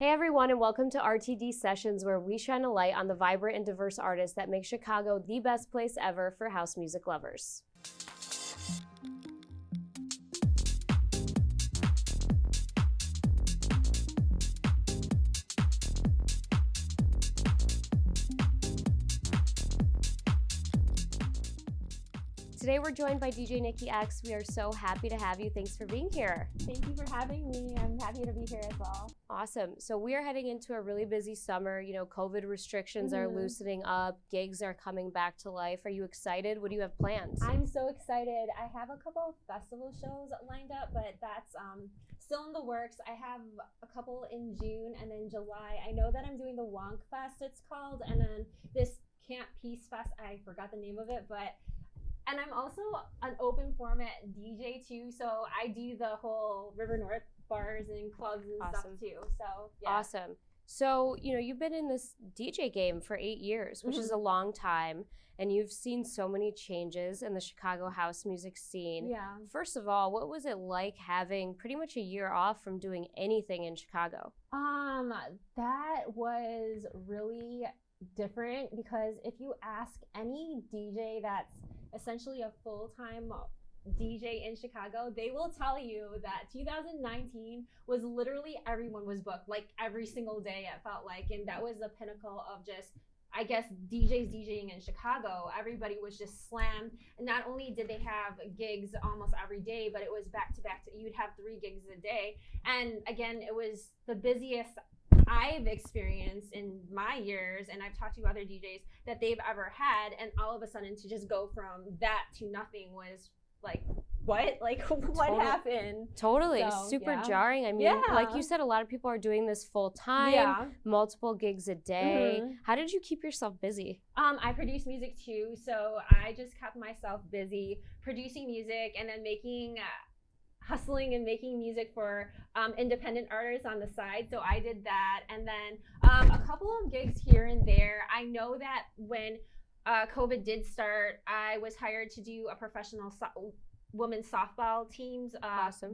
Hey everyone, and welcome to RTD Sessions, where we shine a light on the vibrant and diverse artists that make Chicago the best place ever for house music lovers. Today we're joined by DJ Nikki X. We are so happy to have you. Thanks for being here. Thank you for having me. I'm happy to be here as well. Awesome. So we are heading into a really busy summer. You know, COVID restrictions are loosening up. Gigs are coming back to life. Are you excited? What do you have planned? I'm so excited. I have a couple of festival shows lined up, but that's still in the works. I have a couple in June and then July. I know that I'm doing the Wonk Fest, it's called, and then this Camp Peace Fest. I forgot the name of it, but and I'm also an open format DJ too, so I do the whole River North bars and clubs and stuff too. So yeah. Awesome. So, you know, you've been in this DJ game for 8 years, which is a long time, and you've seen so many changes in the Chicago house music scene. Yeah. First of all, what was it like having pretty much a year off from doing anything in Chicago? That was really different because if you ask any DJ that's essentially a full-time DJ in Chicago, they will tell you that 2019 was literally everyone was booked, like every single day it felt like, and that was the pinnacle of just, I guess, DJs DJing in Chicago. Everybody was just slammed, and not only did they have gigs almost every day, but it was back to back. You'd have 3 gigs a day, and again, it was the busiest I've experienced in my years, and I've talked to other DJs that they've ever had, and all of a sudden to just go from that to nothing was like, what? Like, what happened? Totally. So, super yeah. jarring. I mean, Yeah. like you said, a lot of people are doing this full time, multiple gigs a day. How did you keep yourself busy? I produce music too, so I just kept myself busy producing music and then hustling and making music for independent artists on the side. So I did that, and then a couple of gigs here and there. I know that when COVID did start, I was hired to do a professional women's softball teams,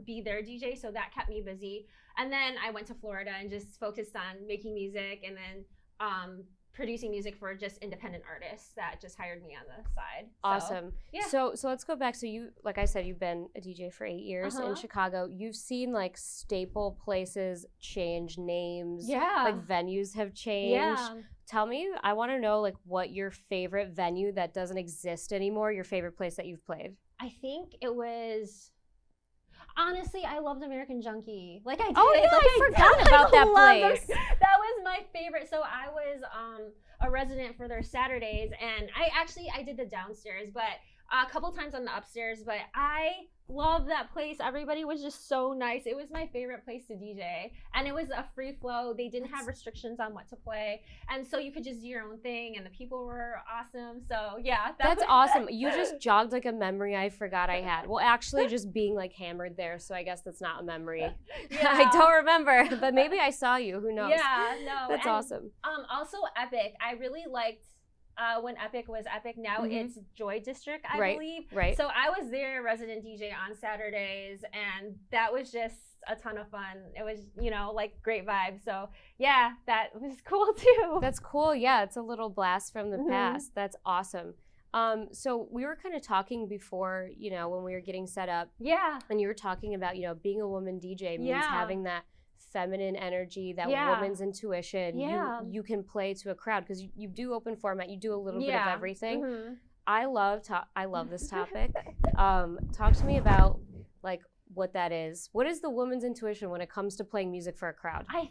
be their DJ, so that kept me busy. And then I went to Florida and just focused on making music, and then producing music for just independent artists that just hired me on the side. Awesome. So, yeah. So let's go back. So you, like I said, you've been a DJ for 8 years in Chicago. You've seen like staple places change names. Yeah. Like venues have changed. Yeah. Tell me, I want to know like what your favorite venue that doesn't exist anymore, your favorite place that you've played. I think it was, honestly, I loved American Junkie. Like I did. Oh yeah, like, I forgot about that place. That was my favorite. So I was a resident for their Saturdays, and I did the downstairs, but a couple times on the upstairs, but I love that place. Everybody was just so nice. It was my favorite place to DJ, and it was a free flow. They didn't have restrictions on what to play, and so you could just do your own thing, and the people were awesome. So yeah, that's awesome. You just jogged like a memory I forgot I had. Well, actually just being like hammered there, so I guess that's not a memory. Yeah. I don't remember, but maybe I saw you, who knows. Yeah, no. That's awesome. Also Epic. I really liked when Epic was Epic. Now it's Joy District, I believe. Right. So I was their resident DJ on Saturdays, and that was just a ton of fun. It was, you know, like great vibes. So yeah, that was cool too. That's cool. Yeah, it's a little blast from the past. That's awesome. So we were kind of talking before, you know, when we were getting set up. Yeah. And you were talking about, you know, being a woman DJ means having that feminine energy, that woman's intuition. You can play to a crowd because you do open format, you do a little bit of everything. I love this topic. Talk to me about like what that is. What is the woman's intuition when it comes to playing music for a crowd? I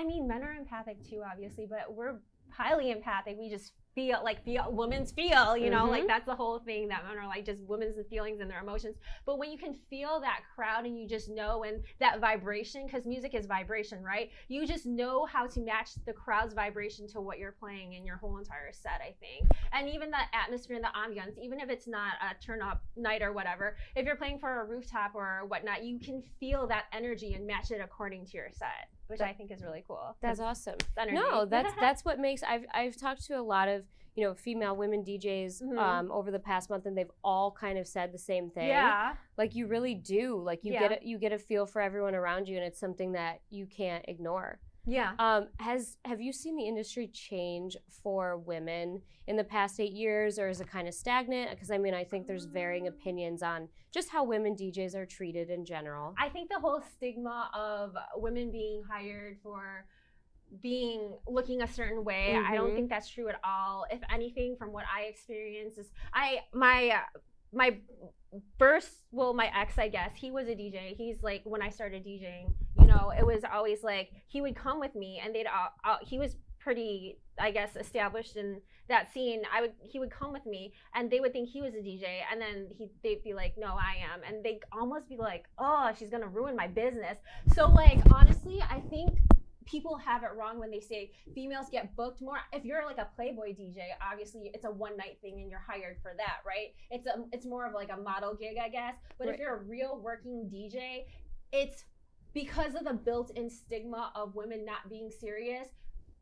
mean, men are empathic too, obviously, but we're highly empathic. We just feel, women's feel, you know, like that's the whole thing, that men are like just women's feelings and their emotions. But when you can feel that crowd and you just know, and that vibration, because music is vibration, right? You just know how to match the crowd's vibration to what you're playing in your whole entire set, I think. And even the atmosphere and the ambiance, even if it's not a turn up night or whatever, if you're playing for a rooftop or whatnot, you can feel that energy and match it according to your set, which I think is really cool. That's awesome. Energy. No, that's what makes, I've talked to a lot of, you know, female women DJs over the past month, and they've all kind of said the same thing. Yeah. Like you really do. Like you get a feel for everyone around you, and it's something that you can't ignore. Yeah. Have you seen the industry change for women in the past 8 years, or is it kind of stagnant? Because I mean, I think there's varying opinions on just how women DJs are treated in general. I think the whole stigma of women being hired for looking a certain way, I don't think that's true at all. If anything, from what I experience, is my ex, I guess, he was a DJ. He's like, when I started DJing, you know, it was always like he would come with me, and he was pretty, I guess, established in that scene. He would come with me, and they would think he was a DJ, and then they'd be like, no, I am, and they'd almost be like, oh, she's gonna ruin my business. So like, honestly, I think people have it wrong when they say females get booked more. If you're like a Playboy DJ, obviously it's a one-night thing and you're hired for that, right? It's more of like a model gig, I guess. But if you're a real working DJ, it's because of the built-in stigma of women not being serious.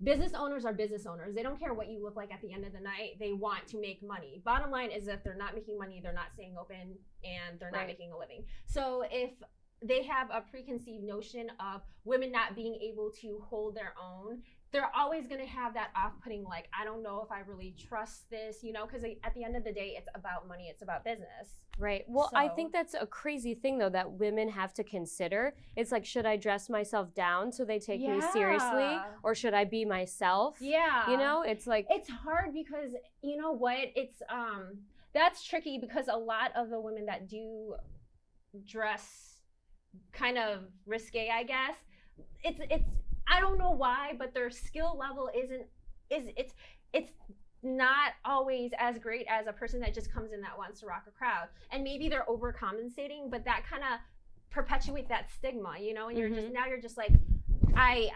Business owners are business owners. They don't care what you look like at the end of the night. They want to make money. Bottom line is, if they're not making money, they're not staying open, and they're not making a living. So if they have a preconceived notion of women not being able to hold their own, they're always going to have that off-putting, like, I don't know if I really trust this, you know, because at the end of the day, it's about money, it's about business. Right. Well, I think that's a crazy thing, though, that women have to consider. It's like, should I dress myself down so they take me seriously, or should I be myself? Yeah. You know, it's like, it's hard because, you know what, it's that's tricky, because a lot of the women that do dress kind of risque, I guess, it's I don't know why, but their skill level it's not always as great as a person that just comes in that wants to rock a crowd. And maybe they're overcompensating, but that kind of perpetuates that stigma, you know, and you're just like, I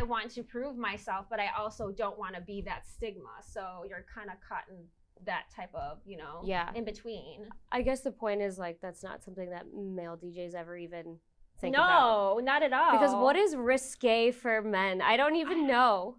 want to prove myself, but I also don't want to be that stigma. So you're kind of caught in that type of, you know, in between. I guess the point is, like, that's not something that male DJs ever even think about. No, not at all. Because what is risque for men? I don't even know.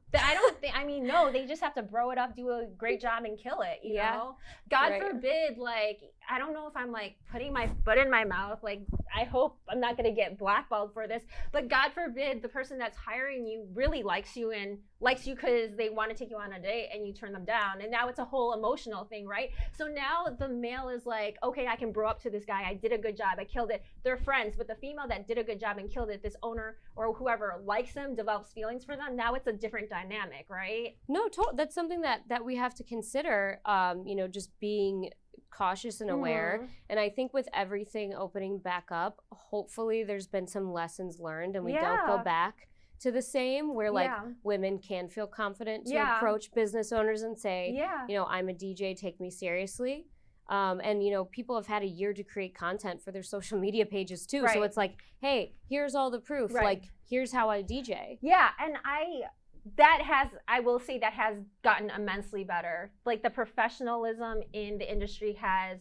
No, they just have to bro it up, do a great job, and kill it, you know? God forbid, like, I don't know if I'm, like, putting my foot in my mouth. Like, I hope I'm not going to get blackballed for this. But God forbid the person that's hiring you really likes you and likes you because they want to take you on a date, and you turn them down. And now it's a whole emotional thing, right? So now the male is like, okay, I can bro up to this guy. I did a good job. I killed it. They're friends. But the female that did a good job and killed it, this owner or whoever likes them, develops feelings for them. Now it's a different dynamic, right? No, that's something that we have to consider, you know, just being cautious and aware. And I think with everything opening back up, hopefully there's been some lessons learned, and we don't go back to the same, where like women can feel confident to approach business owners and say, you know, I'm a DJ, take me seriously. And, you know, people have had a year to create content for their social media pages too. So it's like, hey, here's all the proof. Like, here's how I DJ. Yeah, and I will say that has gotten immensely better. Like, the professionalism in the industry has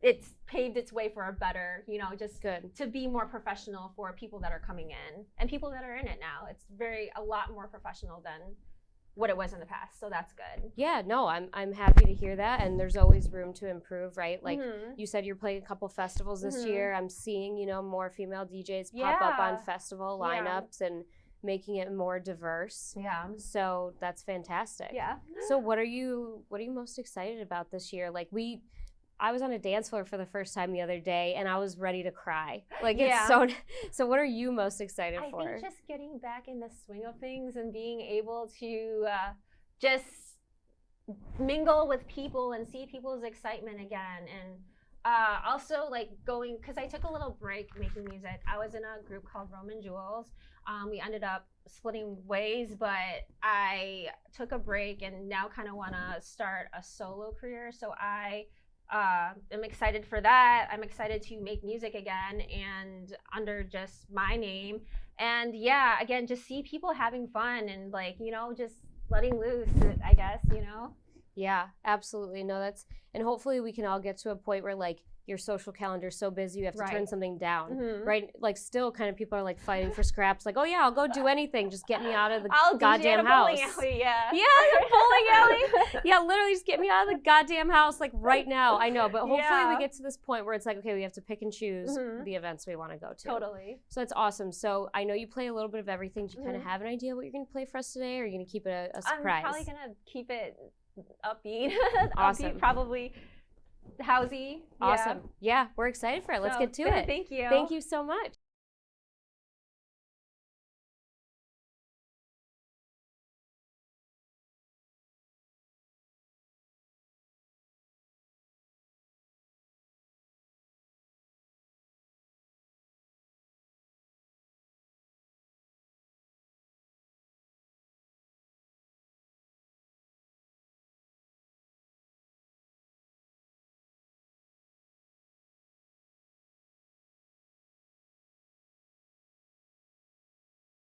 it's paved its way for a better, you know, just to be more professional for people that are coming in and people that are in it now. It's a lot more professional than what it was in the past, so that's good. Yeah, no, I'm happy to hear that, and there's always room to improve, right? Like you said, you're playing a couple festivals this year. I'm seeing, you know, more female DJs pop up on festival lineups and making it more diverse. So that's fantastic. So what are you most excited about this year? Like, I was on a dance floor for the first time the other day, and I was ready to cry. Like, it's so what are you most excited for? I think just getting back in the swing of things and being able to just mingle with people and see people's excitement again. And also, like, because I took a little break making music. I was in a group called Roman Jewels. We ended up splitting ways, but I took a break and now kind of want to start a solo career. So I'm excited for that. I'm excited to make music again, and under just my name. And just see people having fun and, like, you know, just letting loose, I guess, you know? Yeah, absolutely. No, and hopefully we can all get to a point where like your social calendar is so busy you have to turn something down, right? Like still kind of people are like fighting for scraps, like, oh yeah, I'll go do anything, just get me out of the goddamn house. Alley, yeah. Yeah, bowling alley. Yeah, literally just get me out of the goddamn house like right now. I know, but hopefully we get to this point where it's like, okay, we have to pick and choose the events we want to go to. Totally. So that's awesome. So I know you play a little bit of everything. Do you kind of have an idea what you're going to play for us today, or are you going to keep it a surprise? I'm probably going to keep it upbeat. Awesome. Upbeat, probably housey. Awesome. Yeah, we're excited for it. Let's get to it. Thank you. Thank you so much.